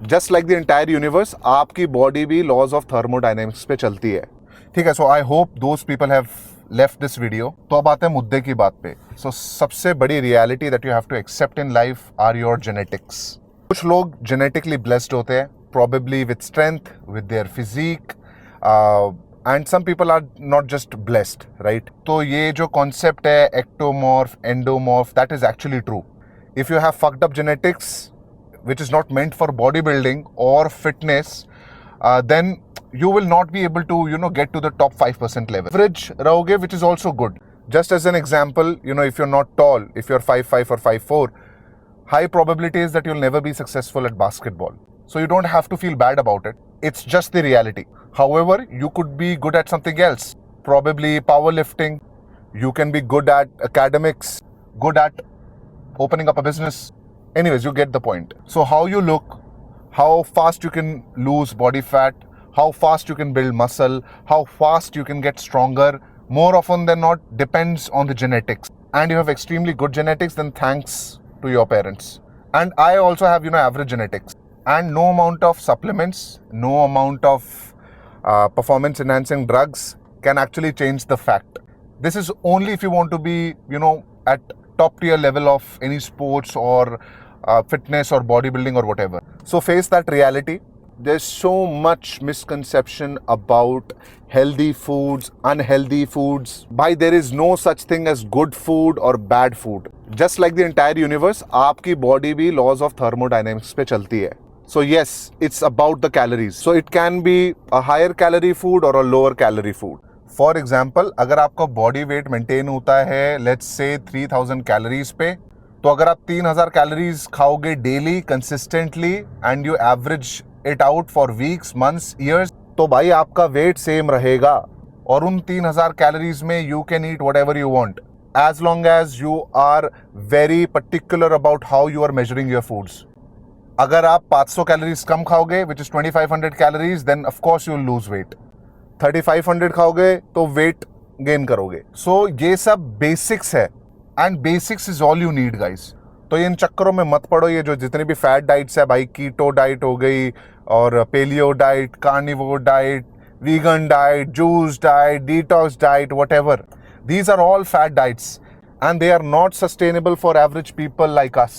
Just like the entire universe, आपकी body भी laws of thermodynamics पे चलती है। ठीक है, so I hope those people have left this video. तो अब आते हैं मुद्दे की बात पे। सो सबसे बड़ी reality that you have to accept in life are your genetics. कुछ लोग जेनेटिकली ब्लेस्ड होते हैं, probably with strength, with their physique, and some people are not just blessed, right? तो ये जो concept है ectomorph, endomorph, that is actually true. If you have fucked up genetics, which is not meant for bodybuilding or fitness, then you will not be able to, get to the top 5% level. Average रहोगे, which is also good. Just as an example, if you're not tall, if you're 5'5" or 5'4", high probability is that you'll never be successful at basketball. So you don't have to feel bad about it. It's just the reality. However, you could be good at something else. Probably powerlifting. You can be good at academics, good at opening up a business. Anyways, you get the point. So how you look, how fast you can lose body fat, how fast you can build muscle, how fast you can get stronger, more often than not depends on the genetics. And you have extremely good genetics, then thanks to your parents. And I also have, average genetics. And no amount of supplements, no amount of performance enhancing drugs can actually change the fact. This is only if you want to be, at top tier level of any sports or fitness or bodybuilding or whatever. So face that reality. There's so much misconception about healthy foods, unhealthy foods. Bhai, there is no such thing as good food or bad food. Just like the entire universe, आपकी body भी laws of thermodynamics पे चलती है. So yes, it's about the calories. So it can be a higher calorie food or a lower calorie food. For example, अगर आपका body weight maintain होता है let's say 3000 calories पे, तो अगर आप 3000 calories खाओगे daily consistently and you average it out for weeks, months, years, तो भाई आपका weight same रहेगा और उन 3000 calories में you can eat whatever you want as long as you are very particular about how you are measuring your foods. अगर आप 500 calories कम खाओगे which is 2500 calories, then of course you will lose weight. 3500 खाओगे तो weight gain करोगे। सो ये सब basics है and basics is all you need guys. तो इन चक्करों में मत पड़ो। ये जो जितनी भी फैट डाइट्स है भाई, कीटो डाइट हो गई और paleo diet, carnivore diet, vegan diet, juice diet, detox diet, whatever, these are all fad diets and they are not sustainable for average people like us.